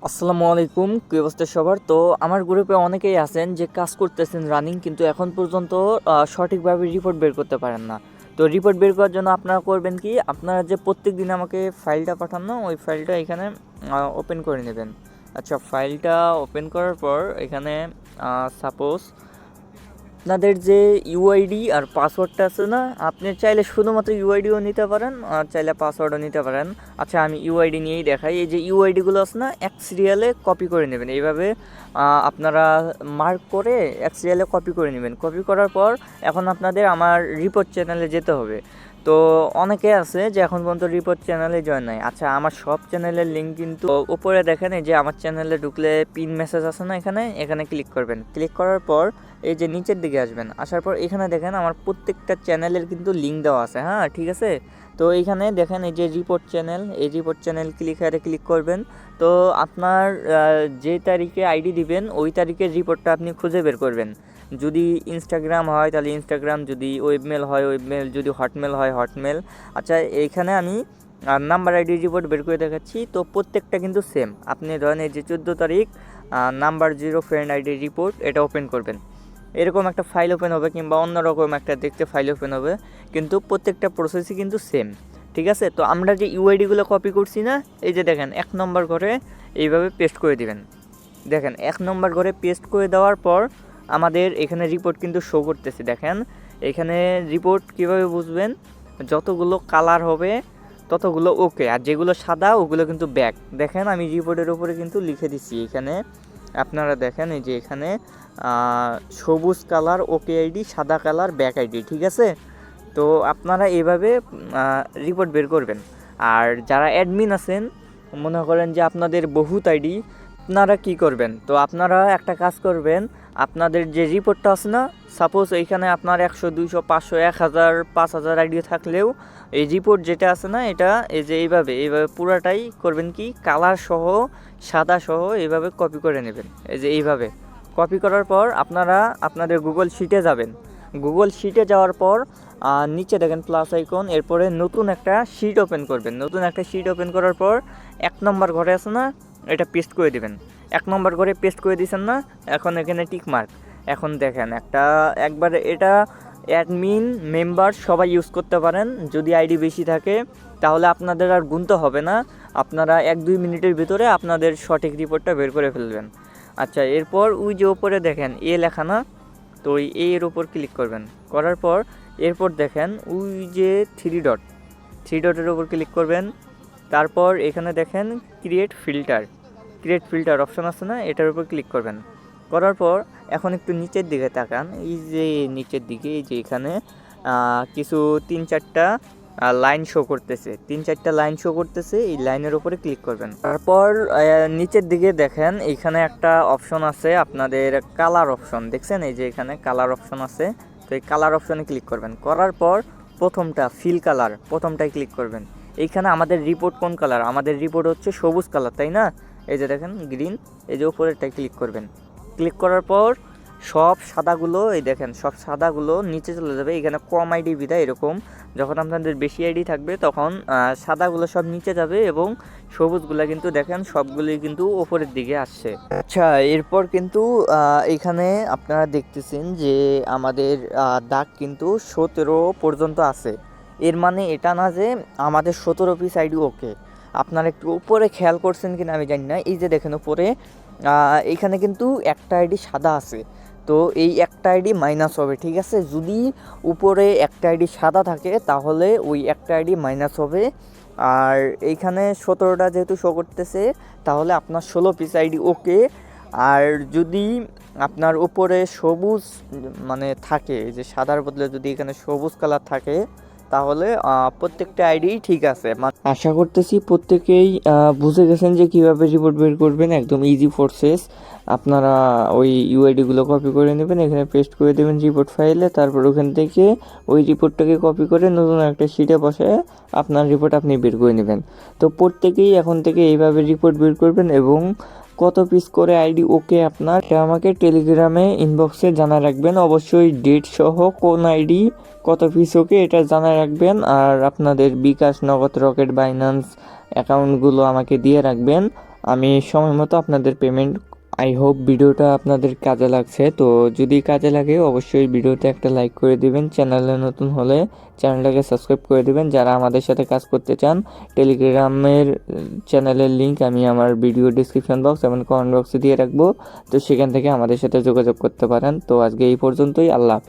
আসসালামু আলাইকুম, কি অবস্থা সবার? তো আমার গ্রুপে অনেকেই আছেন যে কাজ করতেছেন রানিং, কিন্তু এখন পর্যন্ত সঠিকভাবে রিপোর্ট বের করতে পারেন না। তো রিপোর্ট বের করার জন্য আপনারা করবেন কি, আপনারা যে প্রত্যেক দিন আমাকে ফাইলটা পাঠান না, ওই ফাইলটা এখানে ওপেন করে নেবেন। আচ্ছা, ফাইলটা ওপেন করার পর এখানে সাপোজ আপনাদের যে ইউআইডি আর পাসওয়ার্ডটা আছে না, আপনি চাইলে শুধুমাত্র ইউআইডিও নিতে পারেন আর চাইলে পাসওয়ার্ডও নিতে পারেন। আচ্ছা, আমি ইউআইডি নিয়েই দেখাই। এই যে ইউআইডিগুলো আছে না, এক সিরিয়ালে কপি করে নেবেন। এইভাবে আপনারা মার্ক করে এক সিরিয়ালে কপি করে নেবেন। কপি করার পর এখন আপনাদের আমার রিপোর্ট চ্যানেলে যেতে হবে। তো অনেকে আছে যে এখন পর্যন্ত রিপোর্ট চ্যানেলে জয়েন নাই। আচ্ছা, আমার সব চ্যানেলের লিঙ্ক কিন্তু উপরে দেখেন, এই যে আমার চ্যানেলে ঢুকলে পিন মেসেজ আছে না, এখানে ক্লিক করবেন। ক্লিক করার পর এই যে নিচের দিকে আসবেন, আসার পর এখানে দেখেন আমার প্রত্যেকটা চ্যানেলের কিন্তু লিঙ্ক দেওয়া আছে। হ্যাঁ, ঠিক আছে। তো এইখানে দেখেন এই যে রিপোর্ট চ্যানেল, এই রিপোর্ট চ্যানেল ক্লিক করবেন। তো আপনার যে তারিখে আইডি দিবেন ওই তারিখের রিপোর্টটা আপনি খুঁজে বের করবেন। যদি ইনস্টাগ্রাম হয় তাহলে ইনস্টাগ্রাম, যদি ওয়েবমেল হয় ওয়েবমেল, যদি হটমেল হয় হটমেল। আচ্ছা, এইখানে আমি নাম্বার আইডি রিপোর্ট বের করে দেখাচ্ছি। তো প্রত্যেকটা কিন্তু সেম। আপনি ধরেন এই যে 14 তারিখ নাম্বার 0 ফ্রেন্ড আইডি রিপোর্ট, এটা ওপেন করবেন। এরকম একটা ফাইল ওপেন হবে, কিংবা অন্যরকম একটা দেখতে ফাইল ওপেন হবে, কিন্তু প্রত্যেকটা প্রসেসই কিন্তু সেম। ঠিক আছে। তো আমরা যে ইউআইডিগুলো কপি করছি না, এই যে দেখেন 1 নম্বর ঘরে এইভাবে পেস্ট করে দিবেন। দেখেন 1 নম্বর ঘরে পেস্ট করে দেওয়ার পর আমাদের এখানে রিপোর্ট কিন্তু শো করতেছে। দেখেন এখানে রিপোর্ট কিভাবে বুঝবেন, যতগুলো কালার হবে ততগুলো ওকে, আর যেগুলো সাদা ওগুলো কিন্তু ব্যাক। দেখেন আমি রিপোর্টের উপরে কিন্তু লিখে দিচ্ছি। এখানে আপনারা দেখেন এই যে এখানে সবুজ কালার ওকে আইডি, সাদা কালার ব্যাক আইডি। ঠিক আছে। তো আপনারা এইভাবে রিপোর্ট বের করবেন। আর যারা অ্যাডমিন আছেন, মনে করেন যে আপনাদের বহুত আইডি, আপনারা কি করবেন, তো আপনারা একটা কাজ করবেন। আপনাদের যে রিপোর্টটা আছে না, সাপোজ এইখানে আপনার 100 200 500 1000 5000 আইডি থাকলেও এই রিপোর্ট যেটা আছে না, এটা এই যে এইভাবে পুরাটাই করবেন কি, কালার সহ সাদা সহ এইভাবে কপি করে নেবেন। এই যে এইভাবে কপি করার পর আপনারা আপনাদের গুগল শিটে যাবেন। গুগল শিটে যাওয়ার পর নিচে দেখেন প্লাস আইকন, এরপরে নতুন একটা শিট ওপেন করবেন। নতুন একটা শিট ওপেন করার পর 1 নম্বর ঘরে আছে না, এটা পেস্ট করে দিবেন। 1 নম্বর ঘরে পেস্ট করে দিয়েছেন না, এখন এখানে টিক মার্ক। এখন দেখেন একবার এটা অ্যাডমিন মেম্বার সবাই ইউজ করতে পারেন। যদি আইডি বেশি থাকে তাহলে আপনাদের আর গুনতে হবে না, আপনারা 1-2 মিনিটের ভিতরে আপনাদের সঠিক রিপোর্টটা বের করে ফেলবেন। আচ্ছা, এরপর ওই যে ওপরে দেখেন এ লেখা না, তো ওই এর ওপর ক্লিক করবেন। করার পর এরপর দেখেন ওই যে থ্রি ডটের ওপর ক্লিক করবেন। তারপর এখানে দেখেন ক্রিয়েট ফিল্টার অপশন আছে না, এটার উপর ক্লিক করবেন। করার পর এখন একটু নিচের দিকে তাকান, এই যে নিচের দিকে এই যে এখানে কিছু 3-4টা লাইন শো করতেছে, 3-4টা লাইন শো করতেছে। এই লাইনের উপরে ক্লিক করবেন। তারপর নিচের দিকে দেখেন এইখানে একটা অপশন আছে আপনাদের কালার অপশন, দেখছেন এই যে এখানে কালার অপশন আছে। তো এই কালার অপশনে ক্লিক করবেন। করার পর প্রথমটা ফিল কালার, প্রথমটায় ক্লিক করবেন। এইখানে আমাদের রিপোর্ট কোন কালার, আমাদের রিপোর্ট হচ্ছে সবুজ কালার, তাই না? এই যে দেখেন গ্রিন, এই যে উপরেরটায় ক্লিক করবেন। ক্লিক করার পর সব সাদাগুলো, এই দেখেন সব সাদাগুলো নিচে চলে যাবে। এখানে কম আইডি বিদায় এরকম, যখন আপনাদের বেশি আইডি থাকবে তখন সাদাগুলো সব নিচে যাবে এবং সবুজগুলো কিন্তু দেখেন সবগুলোই কিন্তু ওপরের দিকে আসছে। আচ্ছা, এরপর কিন্তু এখানে আপনারা দেখতেছেন যে আমাদের দাগ কিন্তু 17 পর্যন্ত আছে। এর মানে এটা না যে আমাদের 17 পিস আইডি ওকে। আপনারা একটু উপরে খেয়াল করছেন কিনা আমি জানি না, এই যে দেখেন উপরে এইখানে কিন্তু একটা আইডি সাদা আছে। তো এই একটা আইডি মাইনাস হবে। ঠিক আছে, যদি উপরে একটা আইডি সাদা থাকে তাহলে ওই একটা আইডি মাইনাস হবে। আর এইখানে 17টা যেহেতু শো করতেছে, তাহলে আপনার 16 পিস আইডি ওকে। আর যদি আপনার উপরে সবুজ মানে থাকে, যে সাদার বদলে যদি এখানে সবুজ কালার থাকে, তাহলে প্রত্যেকটা আইডি ঠিক আছে। আশা করতেছি প্রত্যেকেই বুঝে গেছেন যে কীভাবে রিপোর্ট বের করবেন। একদম ইজি প্রসেস। আপনারা ওই ইউআইডিগুলো কপি করে নেবেন, এখানে পেস্ট করে দেবেন রিপোর্ট ফাইলে। তারপর ওখান থেকে ওই রিপোর্টটাকে কপি করে নতুন একটা শিটে বসায় আপনার রিপোর্ট আপনি বের করে নেবেন। তো প্রত্যেকেই এখন থেকে এইভাবে রিপোর্ট বের করবেন। এবং কত পিস করে আইডি ওকে আপনার, এটা আমাকে টেলিগ্রামে ইনবক্সে জানা রাখবেন। অবশ্যই ডেট সহ কোন আইডি কত পিস ওকে এটা জানা রাখবেন। আর আপনাদের বিকাশ, নগদ, রকেট, বাইন্যান্স অ্যাকাউন্টগুলো আমাকে দিয়ে রাখবেন। আমি সময় মতো আপনাদের পেমেন্ট। আই হোপ ভিডিওটা আপনাদের কাজে লাগছে। তো যদি কাজে লাগে অবশ্যই ভিডিওতে একটা লাইক করে দিবেন, চ্যানেলে নতুন হলে চ্যানেলটাকে সাবস্ক্রাইব করে দিবেন। যারা আমাদের সাথে কাজ করতে চান, টেলিগ্রামের চ্যানেলের লিঙ্ক আমি আমার ভিডিও ডিসক্রিপশন বক্স এবং কমেন্ট বক্সে দিয়ে রাখবো, তো সেখান থেকে আমাদের সাথে যোগাযোগ করতে পারেন। তো আজকে এই পর্যন্তই, আল্লাহ হাফেজ।